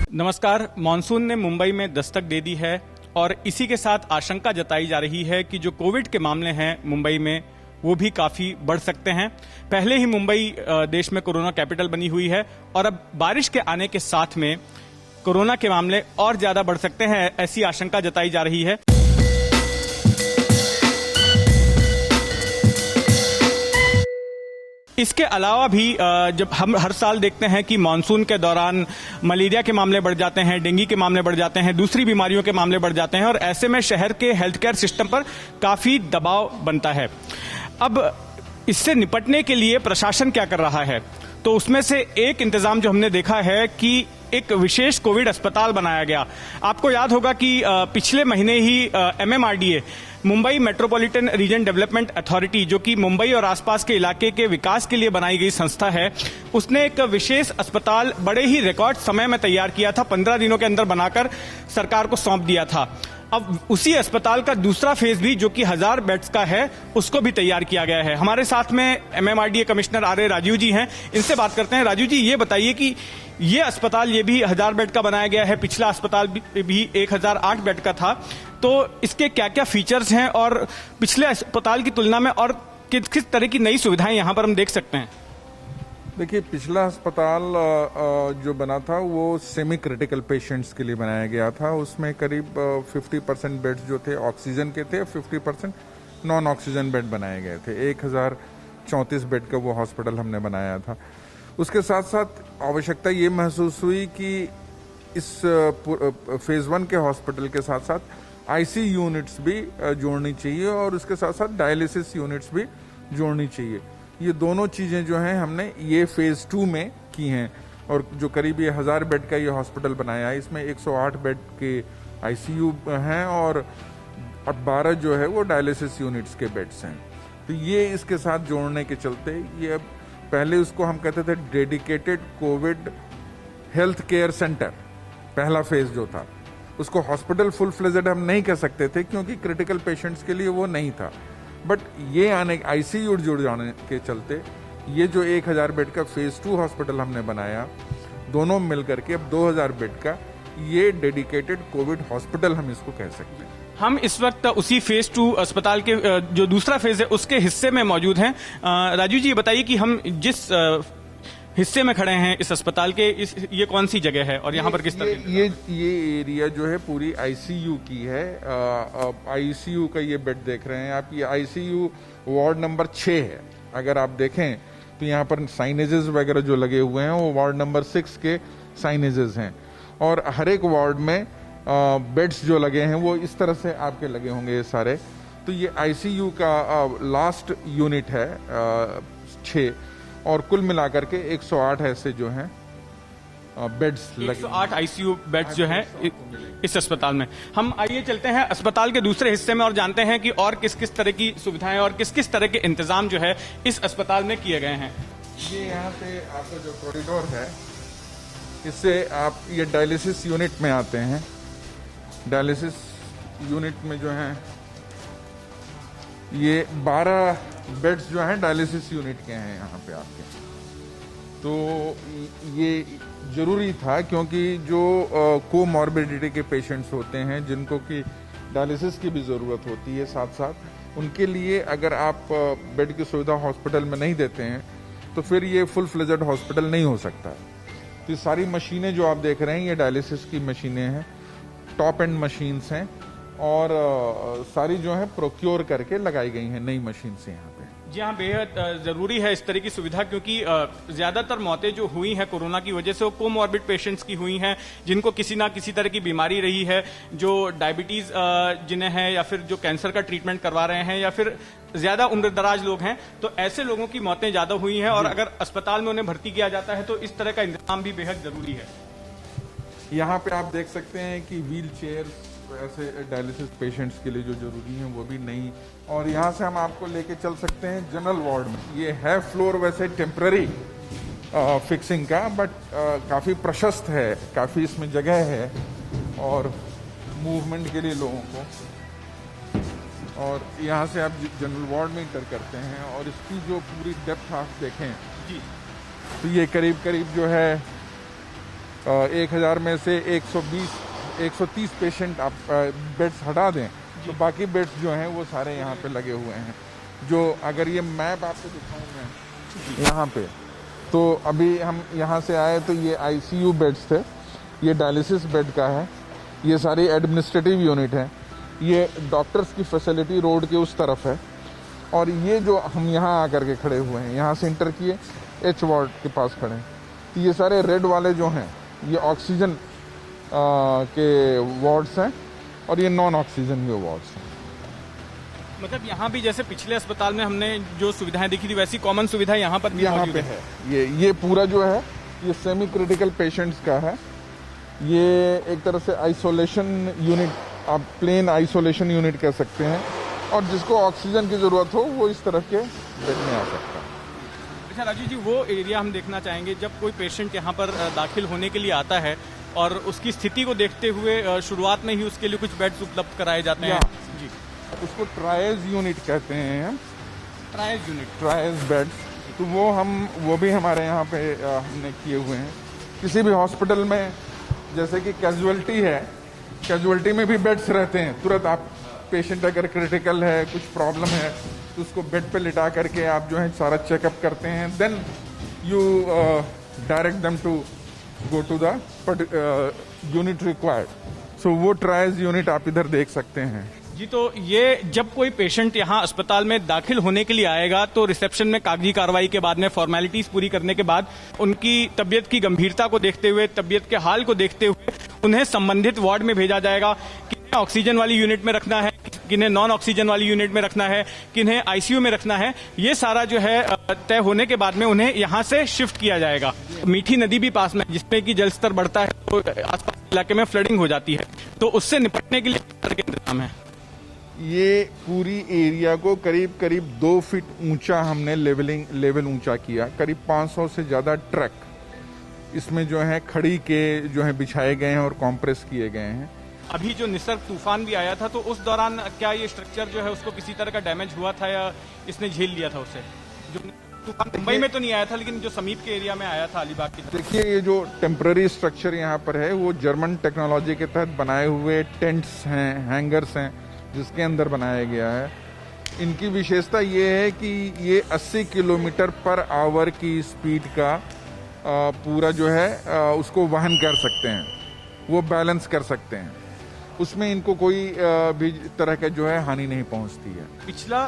नमस्कार। मॉनसून ने मुंबई में दस्तक दे दी है और इसी के साथ आशंका जताई जा रही है कि जो कोविड के मामले हैं मुंबई में वो भी काफी बढ़ सकते हैं। पहले ही मुंबई देश में कोरोना कैपिटल बनी हुई है और अब बारिश के आने के साथ में कोरोना के मामले और ज्यादा बढ़ सकते हैं, ऐसी आशंका जताई जा रही है। इसके अलावा भी जब हम हर साल देखते हैं कि मानसून के दौरान मलेरिया के मामले बढ़ जाते हैं, डेंगू के मामले बढ़ जाते हैं, दूसरी बीमारियों के मामले बढ़ जाते हैं और ऐसे में शहर के हेल्थ केयर सिस्टम पर काफी दबाव बनता है। अब इससे निपटने के लिए प्रशासन क्या कर रहा है, तो उसमें से एक इंतजाम जो हमने देखा है कि एक विशेष कोविड अस्पताल बनाया गया। आपको याद होगा कि पिछले महीने ही MMRDA Mumbai metropolitan region development authority, जो कि मुंबई और आसपास के इलाके के विकास के लिए बनाई गई संस्था है, उसने एक विशेष अस्पताल बड़े ही रिकॉर्ड समय में तैयार किया था, 15 दिनों के अंदर बनाकर सरकार को सौंप दिया था। अब उसी अस्पताल का दूसरा फेज भी, जो कि 1000 बेड्स का है, उसको भी तैयार किया गया है। हमारे साथ में MMRDA कमिश्नर RA राजीव जी हैं, इनसे बात करते हैं। राजीव जी, ये बताइए कि ये अस्पताल ये भी 1000 बेड का बनाया गया है, पिछला अस्पताल भी 1008 बेड का था, तो इसके क्या क्या फीचर्स हैं और पिछले अस्पताल की तुलना में और किस तरह की नई सुविधाएं यहाँ पर हम देख सकते हैं? देखिए, पिछला अस्पताल जो बना था वो सेमी क्रिटिकल पेशेंट्स के लिए बनाया गया था। उसमें करीब 50% बेड्स जो थे ऑक्सीजन के थे, 50% नॉन ऑक्सीजन बेड बनाए गए थे। 1034 बेड का वो हॉस्पिटल हमने बनाया था। उसके साथ साथ आवश्यकता ये महसूस हुई कि इस फेज 1 के हॉस्पिटल के साथ साथ IC यूनिट्स भी जोड़नी चाहिए और उसके साथ साथ डायलिसिस यूनिट्स भी जोड़नी चाहिए। ये दोनों चीजें जो हैं हमने ये फेज 2 में की हैं और जो करीब ये 1000 बेड का ये हॉस्पिटल बनाया है, इसमें 108 बेड के ICU हैं और 12 जो है वो डायलिसिस यूनिट्स के बेड्स हैं। तो ये इसके साथ जोड़ने के चलते ये पहले उसको हम कहते थे dedicated Covid health care centre, पहला फेज जो था उसको हॉस्पिटल फुल फ्लेजेड हम नहीं कह सकते थे क्योंकि क्रिटिकल पेशेंट्स के लिए वो नहीं था। बट ये आने ICU जुड़ जाने के चलते ये जो 1000 बेड का फेज 2 हॉस्पिटल हमने बनाया, दोनों मिलकर के अब 2000 बेड का ये डेडिकेटेड कोविड हॉस्पिटल हम इसको कह सकते हैं। हम इस वक्त उसी फेज 2 अस्पताल के जो दूसरा फेज है उसके हिस्से में मौजूद हैं। राजू जी, ये बताइए कि हम जिस हिस्से में खड़े हैं इस अस्पताल के, ये कौन सी जगह है और यहाँ पर किस तरह? ये एरिया जो है पूरी ICU की है। ICU का ये बेड देख रहे हैं आप, ये ICU वार्ड नंबर 6 है। अगर आप देखें तो यहाँ पर साइनेजेस वगैरह जो लगे हुए हैं वो वार्ड नंबर 6 के साइनेजेस हैं और हर एक वार्ड में बेड्स जो लगे हैं वो इस तरह से आपके लगे होंगे ये सारे। तो ये ICU का लास्ट यूनिट है 6 और कुल मिलाकर के 108 ऐसे जो हैं बेड्स लगे, 108 ICU बेड्स जो हैं इस अस्पताल में। हम आइए चलते हैं अस्पताल के दूसरे हिस्से में और जानते हैं कि और किस किस तरह की सुविधाएं और किस किस तरह के इंतजाम जो है इस अस्पताल में किए गए हैं। ये यहाँ से आपका जो कॉरिडोर है, इससे आप ये डायलिसिस यूनिट में आते हैं। डायलिसिस यूनिट में जो है ये 12 बेड्स जो हैं डायलिसिस यूनिट के हैं यहाँ पे आपके। तो ये जरूरी था क्योंकि जो कोमॉर्बिडिटी के पेशेंट्स होते हैं जिनको कि डायलिसिस की भी ज़रूरत होती है, साथ साथ उनके लिए अगर आप बेड की सुविधा हॉस्पिटल में नहीं देते हैं तो फिर ये फुल फ्लेजेड हॉस्पिटल नहीं हो सकता। तो ये सारी मशीनें जो आप देख रहे हैं ये डायलिसिस की मशीनें हैं, टॉप एंड मशीन्स हैं और सारी जो है प्रोक्योर करके लगाई गई हैं नई मशीन से यहाँ पे। जी हाँ, बेहद जरूरी है इस तरह की सुविधा क्योंकि ज्यादातर मौतें जो हुई हैं कोरोना की वजह से वो कोमॉर्बिड पेशेंट्स की हुई हैं, जिनको किसी ना किसी तरह की बीमारी रही है, जो डायबिटीज जिन्हें है या फिर जो कैंसर का ट्रीटमेंट करवा रहे हैं या फिर ज्यादा उम्र दराज लोग हैं, तो ऐसे लोगों की मौतें ज्यादा हुई हैं और अगर अस्पताल में उन्हें भर्ती किया जाता है तो इस तरह का इंतजाम भी बेहद जरूरी है। यहाँ पे आप देख सकते हैं कि व्हील चेयर ऐसे डायलिसिस पेशेंट्स के लिए जो जरूरी हैं वो भी नहीं। और यहाँ से हम आपको लेके चल सकते हैं जनरल वार्ड में। ये है फ्लोर वैसे टेम्पररी फिक्सिंग का, बट काफ़ी प्रशस्त है, काफ़ी इसमें जगह है और मूवमेंट के लिए लोगों को। और यहाँ से आप जनरल वार्ड में इंटर करते हैं और इसकी जो पूरी डेप्थ आप देखें जी, तो ये करीब करीब जो है 1000 में से 130 पेशेंट आप बेड्स हटा दें तो बाकी बेड्स जो हैं वो सारे यहाँ पे लगे हुए हैं। जो अगर ये मैप आपको दिखाऊं मैं यहाँ पे, तो अभी हम यहाँ से आए तो ये आईसीयू बेड्स थे, ये डायलिसिस बेड का है, ये सारी एडमिनिस्ट्रेटिव यूनिट है, ये डॉक्टर्स की फैसिलिटी रोड के उस तरफ है, और ये जो हम यहाँ आकर के खड़े हुए हैं, यहाँ से इंटर किए एच वार्ड के पास खड़े हैं, तो ये सारे रेड वाले जो हैं ये ऑक्सीजन के वार्ड्स हैं और ये नॉन ऑक्सीजन के वार्ड्स हैं। मतलब यहाँ भी जैसे पिछले अस्पताल में हमने जो सुविधाएं देखी थी वैसी कॉमन सुविधा यहाँ पर भी यहाँ मौजूद पे है। ये पूरा जो है ये सेमी क्रिटिकल पेशेंट्स का है। ये एक तरह से आइसोलेशन यूनिट, आप प्लेन आइसोलेशन यूनिट कह सकते हैं, और जिसको ऑक्सीजन की जरूरत हो वो इस तरह के बेड में आ सकता है। अच्छा राजू जी, वो एरिया हम देखना चाहेंगे जब कोई पेशेंट यहाँ पर दाखिल होने के लिए आता है और उसकी स्थिति को देखते हुए शुरुआत में ही उसके लिए कुछ बेड्स उपलब्ध कराए जाते हैं। जी, उसको ट्रायज यूनिट कहते हैं, ट्रायज यूनिट, ट्रायज बेड्स, तो वो भी हमारे यहाँ पे हमने किए हुए हैं। किसी भी हॉस्पिटल में जैसे कि कैजुअल्टी है, कैजुअल्टी में भी बेड्स रहते हैं, तुरंत आप पेशेंट अगर क्रिटिकल है, कुछ प्रॉब्लम है, तो उसको बेड पे लिटा करके आप जो है सारा चेकअप करते हैं, then you direct them to go to the unit required. So वो ट्रायज यूनिट आप इधर देख सकते हैं। जी, तो ये जब कोई पेशेंट यहाँ अस्पताल में दाखिल होने के लिए आएगा तो रिसेप्शन में कागजी कार्रवाई के बाद में फॉर्मेलिटीज पूरी करने के बाद उनकी तबियत की गंभीरता को देखते हुए, तबियत के हाल को देखते हुए उन्हें संबंधित वार्ड में भेजा जाएगा। किन्हें ऑक्सीजन वाली यूनिट में रखना है, किन्हें नॉन ऑक्सीजन वाली यूनिट में रखना है, किन्हें आईसीयू में रखना है, ये सारा जो है तय होने के बाद में उन्हें यहाँ से शिफ्ट किया जाएगा। मीठी नदी भी पास में, जिसमें कि जल स्तर बढ़ता है तो आसपास इलाके में फ्लडिंग हो जाती है, तो उससे निपटने के लिए किस तरह के इंतजाम है? ये पूरी एरिया को करीब 2 फीट ऊंचा हमने लेवल ऊंचा किया। करीब 500 से ज्यादा ट्रक इसमें जो है खड़ी के जो है बिछाए गए हैं और कॉम्प्रेस किए गए हैं। अभी जो निसर्ग तूफान भी आया था तो उस दौरान क्या ये स्ट्रक्चर जो है उसको किसी तरह का डैमेज हुआ था या इसने झेल लिया था उसे? जो तूफान मुंबई में तो नहीं आया था, लेकिन जो समीप के एरिया में आया था अलीबाग की तरफ। देखिए, ये जो टेम्पररी स्ट्रक्चर यहाँ पर है वो जर्मन टेक्नोलॉजी के तहत बनाए हुए टेंट्स हैं, हैंगर्स हैं, जिसके अंदर बनाया गया है। इनकी विशेषता ये है कि ये 80 किलोमीटर पर आवर की स्पीड का पूरा जो है उसको वहन कर सकते हैं, वो बैलेंस कर सकते हैं, उसमें इनको कोई भी तरह का जो है हानि नहीं पहुंचती है। पिछला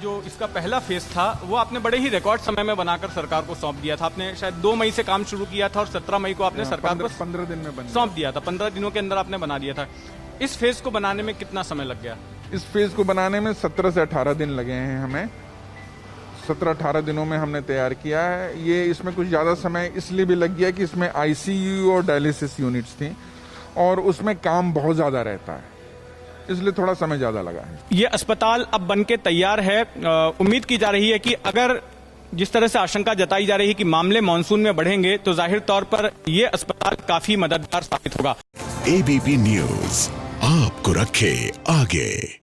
जो इसका पहला फेज था वो आपने बड़े ही रिकॉर्ड समय में बनाकर सरकार को सौंप दिया था। आपने शायद 2 मई से काम शुरू किया था और 17 मई को आपने सरकार को 15 दिन में सौंप दिया था। 15 दिनों के अंदर आपने बना दिया था। इस फेज को बनाने में कितना समय लग गया? इस फेज को बनाने में 17 से 18 दिन लगे हैं हमें। 17-18 दिनों में हमने तैयार किया है। ये इसमें कुछ ज्यादा समय इसलिए भी लग गया कि इसमें आईसीयू और डायलिसिस यूनिट्स थी और उसमें काम बहुत ज्यादा रहता है, इसलिए थोड़ा समय ज्यादा लगा है। ये अस्पताल अब बनके तैयार है। उम्मीद की जा रही है कि अगर जिस तरह से आशंका जताई जा रही है कि मामले मानसून में बढ़ेंगे तो जाहिर तौर पर ये अस्पताल काफी मददगार साबित होगा। एबीपी न्यूज आपको रखे आगे।